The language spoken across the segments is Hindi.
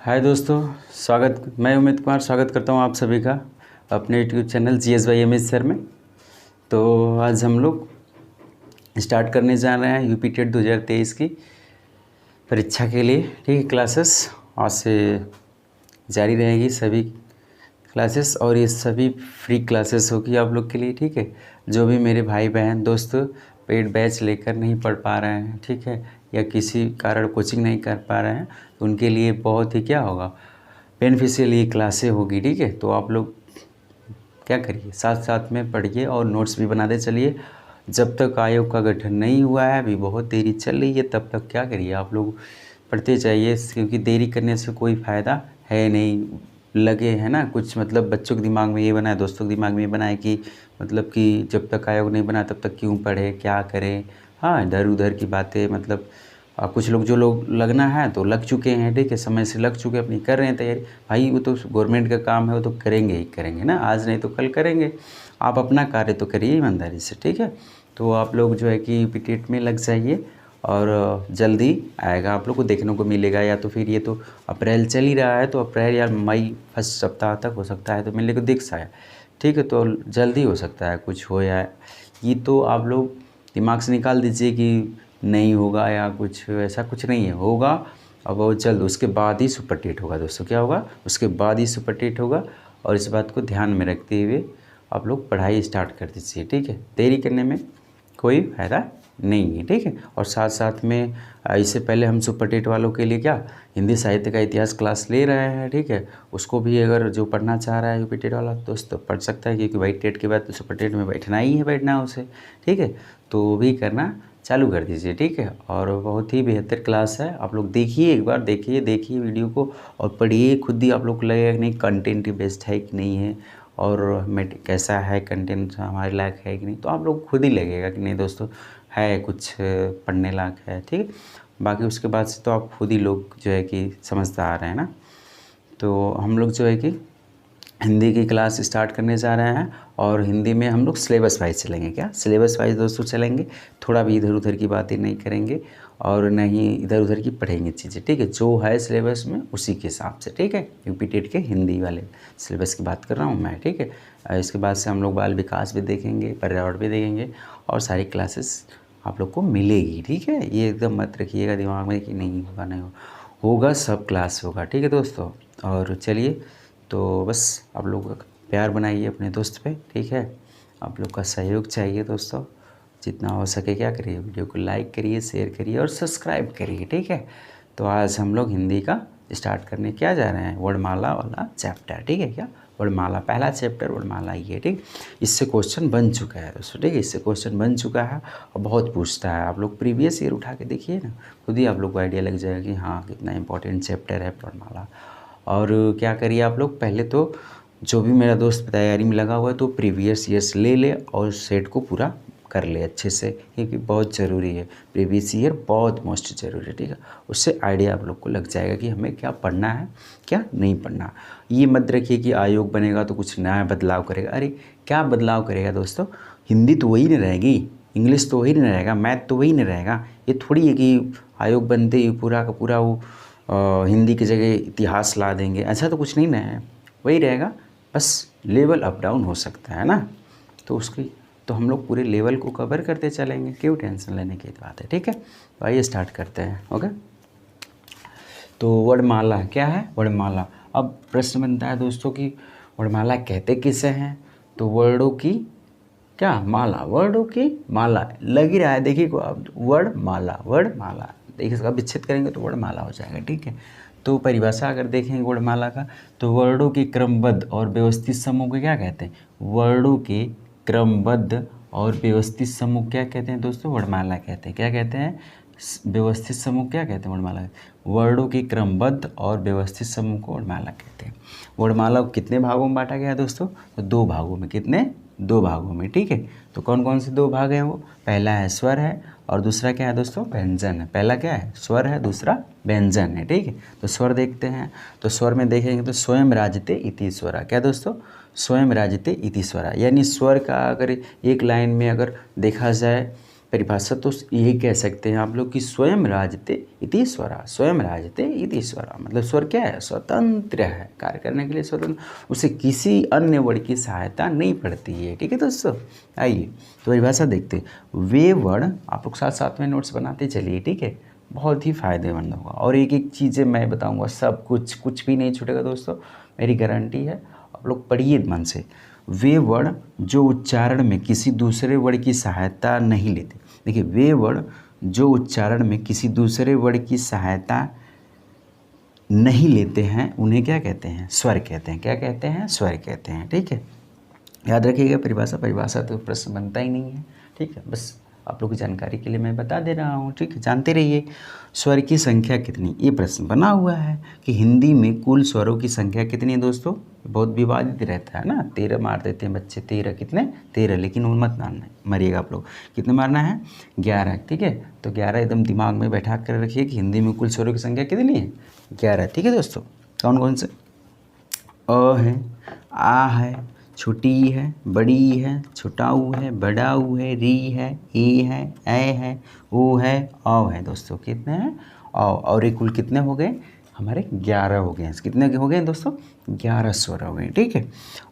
हाय दोस्तों, मैं उमेद कुमार स्वागत करता हूं आप सभी का अपने यूट्यूब चैनल GS/MS सर में। तो आज हम लोग स्टार्ट करने जा रहे हैं यूपी टेट 2023 की परीक्षा के लिए। ठीक है, क्लासेस आज से जारी रहेगी सभी क्लासेस, और ये सभी फ्री क्लासेस होगी आप लोग के लिए। ठीक है, जो भी मेरे भाई बहन दोस्त पेड बैच लेकर नहीं पढ़ पा रहे हैं, ठीक है, या किसी कारण कोचिंग नहीं कर पा रहे हैं, तो उनके लिए बहुत ही क्या होगा, बेनिफिशियल ये क्लासें होगी। ठीक है, तो आप लोग क्या करिए, साथ साथ में पढ़िए और नोट्स भी बनाते चलिए। जब तक आयोग का गठन नहीं हुआ है, अभी बहुत देरी चल रही है, तब तक क्या करिए आप लोग पढ़ते जाइए, क्योंकि देरी करने से कोई फ़ायदा है नहीं। लगे है ना कुछ, मतलब बच्चों के दिमाग में ये बना है, दोस्तों के दिमाग में ये बना है कि मतलब कि जब तक आयोग नहीं बना तब तक क्यों पढ़े, क्या करें। हाँ, इधर उधर की बातें, मतलब कुछ लोग जो लोग लगना है तो लग चुके हैं। ठीक है, समय से लग चुके, अपनी कर रहे हैं तैयारी। भाई वो तो गवर्नमेंट का काम है, वो तो करेंगे ही करेंगे ना, आज नहीं तो कल करेंगे। आप अपना कार्य तो करिए ईमानदारी से। ठीक है, तो आप लोग जो है कि यूपी टेट में लग जाइए और जल्दी आएगा आप लोग को देखने को मिलेगा। या तो फिर ये तो अप्रैल चल ही रहा है, तो अप्रैल या मई फर्स्ट सप्ताह तक हो सकता है तो मिलने को दिख सा है। ठीक है, तो जल्दी हो सकता है कुछ हो, या ये तो आप लोग दिमाग से निकाल दीजिए कि नहीं होगा या कुछ, ऐसा कुछ नहीं है, होगा और बहुत जल्द। उसके बाद ही सुपर टेट होगा दोस्तों। क्या होगा, उसके बाद ही सुपर टेट होगा, और इस बात को ध्यान में रखते हुए आप लोग पढ़ाई स्टार्ट कर दीजिए। ठीक है, देरी करने में कोई फ़ायदा नहीं है। ठीक है, और साथ साथ में इससे पहले हम सुपर टेट वालों के लिए क्या हिंदी साहित्य का इतिहास क्लास ले रहे हैं। ठीक है, उसको भी अगर जो पढ़ना चाह रहा है यूपी टेट वाला दोस्त तो पढ़ सकता है, क्योंकि भाई टेट के बाद तो सुपर टेट में बैठना ही है, बैठना है उसे। ठीक है, तो वो भी करना चालू कर दीजिए। ठीक है, और बहुत ही बेहतर क्लास है, आप लोग देखिए, एक बार देखिए वीडियो को और पढ़िए। खुद ही आप लोग को लगेगा कि नहीं कंटेंट बेस्ड है कि नहीं है, और कैसा है कंटेंट, हमारे लायक है कि नहीं, तो आप लोग खुद ही लगेगा कि नहीं दोस्तों है कुछ पढ़ने लायक है। ठीक है, बाकी उसके बाद से तो आप खुद ही लोग जो है कि समझता आ रहे हैं ना। तो हम लोग जो है कि हिंदी की क्लास स्टार्ट करने जा रहे हैं, और हिंदी में हम लोग सिलेबस वाइज चलेंगे। क्या सिलेबस वाइज दोस्तों चलेंगे, थोड़ा भी इधर उधर की बातें नहीं करेंगे और नहीं इधर उधर की पढ़ेंगे चीज़ें। ठीक है, जो है सिलेबस में उसी के हिसाब से। ठीक है, यूपी टेट के हिंदी वाले सिलेबस की बात कर रहा हूँ मैं। ठीक है, इसके बाद से हम लोग बाल विकास भी देखेंगे, पर्यावरण भी देखेंगे, और सारी क्लासेस आप लोग को मिलेगी। ठीक है, ये एकदम मत रखिएगा दिमाग में कि नहीं होगा, नहीं होगा, सब क्लास होगा। ठीक है दोस्तों, और चलिए, तो बस आप लोग प्यार बनाइए अपने दोस्त पे। ठीक है, आप लोग का सहयोग चाहिए दोस्तों, जितना हो सके क्या करिए, वीडियो को लाइक करिए, शेयर करिए और सब्सक्राइब करिए। ठीक है, तो आज हम लोग हिंदी का स्टार्ट करने क्या जा रहे हैं, वर्णमाला वाला चैप्टर। ठीक है, क्या वर्णमाला, पहला चैप्टर वर्णमाला ही है। ठीक, इससे क्वेश्चन बन चुका है दोस्तों। ठीक है, इससे क्वेश्चन बन चुका है और बहुत पूछता है। आप लोग प्रीवियस ईयर उठा के देखिए ना, खुद ही आप लोग को आइडिया लग जाएगा कि हाँ कितना इंपॉर्टेंट चैप्टर है वर्णमाला। और क्या करिए आप लोग, पहले तो जो भी मेरा दोस्त तैयारी में लगा हुआ है तो प्रीवियस ईयर्स ले ले और सेट को पूरा कर ले अच्छे से, क्योंकि बहुत ज़रूरी है। प्रीवियस ईयर बहुत मोस्ट ज़रूरी है। ठीक है, उससे आइडिया आप लोग को लग जाएगा कि हमें क्या पढ़ना है, क्या नहीं पढ़ना। ये मत रखिए कि आयोग बनेगा तो कुछ नया बदलाव करेगा। अरे क्या बदलाव करेगा दोस्तों, हिंदी तो वही नहीं रहेगी, इंग्लिश तो वही नहीं रहेगा, मैथ तो वही नहीं रहेगा। ये थोड़ी है कि आयोग बनते ही पूरा का पूरा वो हिंदी की जगह इतिहास ला देंगे, ऐसा तो कुछ नहीं ना है, वही रहेगा, बस लेवल अप डाउन हो सकता है ना। तो उसकी तो हम लोग पूरे लेवल को कवर करते चलेंगे, क्यों टेंशन लेने की बात है। ठीक है, तो आइए स्टार्ट करते हैं। ओके, तो वर्णमाला क्या है, वर्णमाला। अब प्रश्न बनता है दोस्तों कि वर्णमाला कहते किसे हैं, तो वर्डों की क्या माला, वर्डों की माला लग ही रहा है, देखिए को अब वर्णमाला, वर्णमाला देखिए, इसका विच्छेद करेंगे तो वर्णमाला हो जाएगा। ठीक है, तो परिभाषा अगर देखेंगे वर्णमाला का, तो वर्डों के क्रमबद्ध और व्यवस्थित समूह को क्या कहते हैं, वर्डों के क्रमबद्ध और व्यवस्थित समूह क्या कहते हैं दोस्तों, वर्णमाला कहते हैं। क्या कहते हैं, व्यवस्थित समूह क्या कहते हैं, वर्णमाला, वर्डों के क्रमबद्ध और व्यवस्थित समूह को वर्णमाला कहते हैं। वर्णमाला को कितने भागों में बांटा गया है दोस्तों, तो दो भागों में, कितने, दो भागों में। ठीक है, तो कौन कौन से दो भाग हैं वो, पहला है स्वर है और दूसरा क्या है दोस्तों, व्यंजन है। पहला क्या है, स्वर है, दूसरा व्यंजन है। ठीक है, तो स्वर देखते हैं, तो स्वर में देखेंगे तो स्वयं राजते इति स्वरा, क्या दोस्तों, स्वयं राजते इति स्वरा, यानी स्वर का अगर एक लाइन में अगर देखा जाए परिभाषा तो ये कह सकते हैं आप लोग कि स्वयं राजते इति स्वरा, स्वयं राजते इति स्वरा, मतलब स्वर क्या है, स्वतंत्र है, कार्य करने के लिए स्वतंत्र, उसे किसी अन्य वर्ण की सहायता नहीं पड़ती है। ठीक है दोस्तों, आइए तो परिभाषा देखते हैं। वे वर्ण आप लोग साथ साथ में नोट्स बनाते चलिए, ठीक है, बहुत ही फायदेमंद होगा। और एक एक चीज़ें मैं बताऊँगा, सब कुछ भी नहीं छूटेगा दोस्तों, मेरी गारंटी है। आप लोग पढ़िए मन से। वे वर्ण जो उच्चारण में किसी दूसरे वर्ण की सहायता नहीं लेते, देखिए वे वर्ण जो उच्चारण में किसी दूसरे वर्ण की सहायता नहीं लेते हैं उन्हें क्या कहते हैं, स्वर कहते हैं। क्या कहते हैं, स्वर कहते हैं। ठीक है, याद रखिएगा परिभाषा तो प्रश्न बनता ही नहीं है। ठीक है, बस आप लोग की जानकारी के लिए मैं बता दे रहा हूँ। ठीक है, जानते रहिए। स्वर की संख्या कितनी, ये प्रश्न बना हुआ है कि हिंदी में कुल स्वरों की संख्या कितनी है दोस्तों, बहुत विवादित रहता है ना। 13 मार देते हैं बच्चे, 13 कितने, 13, लेकिन वो मत मारिएगा आप लोग। कितने मारना है, 11। ठीक है, तो 11 एकदम दिमाग में बैठा कर रखिए कि हिंदी में कुल स्वरों की संख्या कितनी है, 11। ठीक है दोस्तों, कौन कौन से, अ है, आ है, छोटी है, बड़ी है, छोटा ऊ है, बड़ा ऊ है, री है, ए है, ओ है, औ है। दोस्तों कितने हैं, औ, और ये कुल कितने हो गए हमारे, 11 हो गए। कितने हो गए दोस्तों, 11 स्वर हो गए। ठीक है,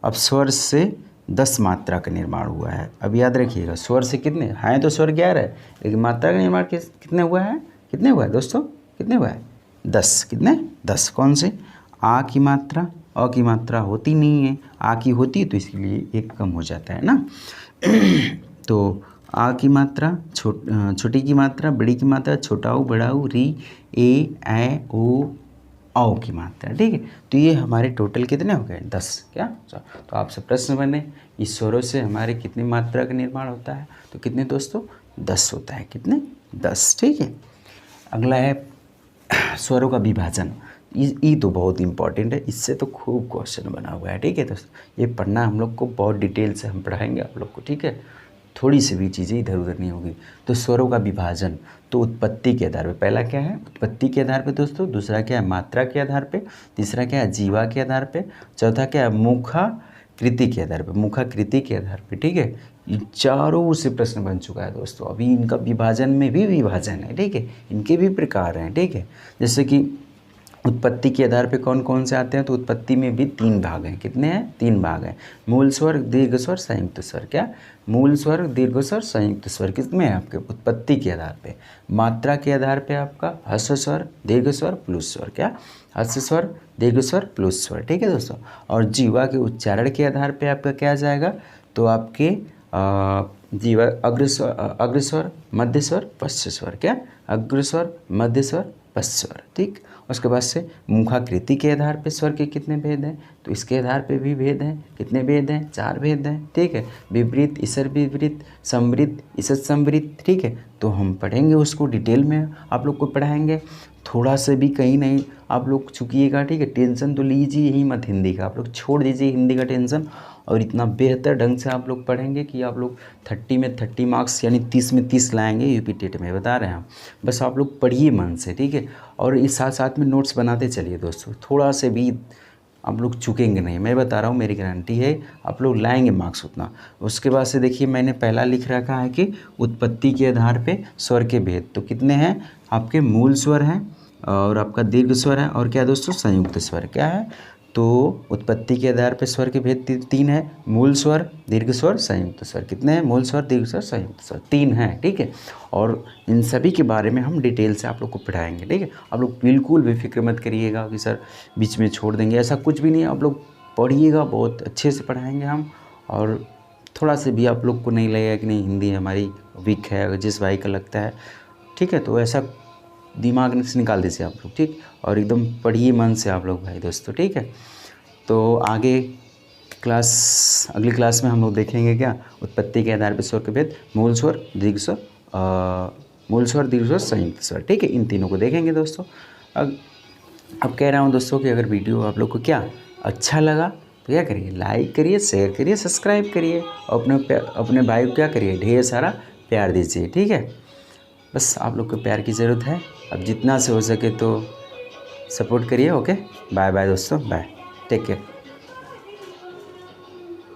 अब स्वर से 10 मात्रा का निर्माण हुआ है। अब याद रखिएगा, स्वर से कितने हैं, तो स्वर 11 है, लेकिन मात्रा का निर्माण कितने हुआ है, कितने हुआ है दोस्तों, कितने हुआ है, 10। कितने, 10। कौन से, आ की मात्रा, अ की मात्रा होती नहीं है, आ की होती है तो इसलिए एक कम हो जाता है ना। तो आ की मात्रा, छोटी की मात्रा, बड़ी की मात्रा, छोटा ऊ, बड़ा ऊ, री, ए ओ, औ की मात्रा। ठीक है, तो ये हमारे टोटल कितने हो गए, 10। क्या, तो आपसे प्रश्न बने, इस स्वरों से हमारे कितनी मात्रा का निर्माण होता है, तो कितने दोस्तों, 10 होता है। कितने, 10। ठीक है, अगला है स्वरों का विभाजन। ये तो बहुत इंपॉर्टेंट है, इससे तो खूब क्वेश्चन बना हुआ है। ठीक है दोस्तों, ये पढ़ना हम लोग को बहुत डिटेल से हम पढ़ाएंगे आप लोग को। ठीक है, थोड़ी सी भी चीज़ें इधर उधर नहीं होगी। तो स्वरों का विभाजन, तो उत्पत्ति के आधार पे, पहला क्या है, उत्पत्ति के आधार पे दोस्तों, दूसरा क्या है, मात्रा के आधार पे, तीसरा क्या है, जीवा के आधार पे, चौथा क्या है, मुखाकृति के आधार पे, मुखाकृति के आधार पे। ठीक है, ये चारों से प्रश्न बन चुका है दोस्तों। अभी इनका विभाजन में भी विभाजन है। ठीक है, इनके भी प्रकार हैं। ठीक है, जैसे कि उत्पत्ति के आधार पे कौन कौन से आते हैं, तो उत्पत्ति में भी 3 भाग हैं। कितने हैं, 3 भाग हैं। मूल स्वर, दीर्घ स्वर, संयुक्त स्वर। क्या, मूल स्वर, दीर्घ स्वर, संयुक्त स्वर किसमें है आपके, उत्पत्ति के आधार पे। मात्रा के आधार पे आपका ह्रस्व स्वर, दीर्घ स्वर, प्लुस स्वर। क्या, ह्रस्व स्वर, दीर्घ स्वर, प्लुस स्वर। ठीक है दोस्तों, और जीवा के उच्चारण के आधार पे आपका क्या आ जाएगा, तो आपके जीवा अग्रस्वर, मध्य स्वर, पश्च स्वर। क्या, अग्रस्वर, मध्य स्वर, पश्च स्वर। ठीक, उसके बाद से मुखाकृति के आधार पे स्वर के कितने भेद हैं, तो इसके आधार पे भी भेद हैं। कितने भेद हैं, 4 भेद हैं। ठीक है, विपरीत, ईसर विपरीत, समृद्ध, ईसत समृद्ध। ठीक है, तो हम पढ़ेंगे उसको डिटेल में, आप लोग को पढ़ाएंगे। थोड़ा सा भी कहीं नहीं आप लोग चुकिएगा। ठीक है, टेंशन तो लीजिए ही मत हिंदी का, आप लोग छोड़ दीजिए हिंदी का टेंशन, और इतना बेहतर ढंग से आप लोग पढ़ेंगे कि आप लोग 30 में 30 मार्क्स यानी 30 में 30 लाएंगे यूपी टेट में, बता रहे हैं हम। बस आप लोग पढ़िए मन से। ठीक है, और इस साथ साथ में नोट्स बनाते चलिए दोस्तों, थोड़ा से भी आप लोग चुकेंगे नहीं, मैं बता रहा हूँ, मेरी गारंटी है, आप लोग लाएंगे मार्क्स उतना। उसके बाद से देखिए, मैंने पहला लिख रखा है कि उत्पत्ति के आधार पे स्वर के भेद, तो कितने हैं आपके, मूल स्वर हैं, और आपका दीर्घ स्वर है, और क्या दोस्तों, संयुक्त स्वर। क्या है, तो उत्पत्ति के आधार पे स्वर के भेद 3 है, मूल स्वर, दीर्घ स्वर, संयुक्त स्वर। कितने हैं, मूल स्वर, दीर्घ स्वर, संयुक्त स्वर, 3 हैं। ठीक है, और इन सभी के बारे में हम डिटेल से आप लोग को पढ़ाएंगे। ठीक है, आप लोग बिल्कुल भी फिक्र मत करिएगा कि सर बीच में छोड़ देंगे, ऐसा कुछ भी नहीं है। आप लोग पढ़िएगा, बहुत अच्छे से पढ़ाएंगे हम, और थोड़ा से भी आप लोग को नहीं लगेगा कि नहीं हिंदी हमारी वीक है, अगर जिस भाई का लगता है। ठीक है, तो ऐसा दिमाग से निकाल दीजिए आप लोग। ठीक, और एकदम पढ़िए मन से आप लोग भाई दोस्तों। ठीक है, तो आगे अगली क्लास में हम लोग देखेंगे क्या, उत्पत्ति के आधार पर स्वर के भेद, मूल स्वर, दीर्घ स्वर, मूल स्वर, दीर्घ स्वर, संयुक्त स्वर। ठीक है, इन तीनों को देखेंगे दोस्तों। अब कह रहा हूँ दोस्तों कि अगर वीडियो आप लोग को क्या अच्छा लगा तो क्या करिए, लाइक करिए, शेयर करिए, सब्सक्राइब करिए, और अपने भाई को क्या करिए, ढेर सारा प्यार दीजिए। ठीक है, बस आप लोग को प्यार की ज़रूरत है, अब जितना से हो सके तो सपोर्ट करिए। ओके, बाय बाय दोस्तों, बाय, टेक केयर।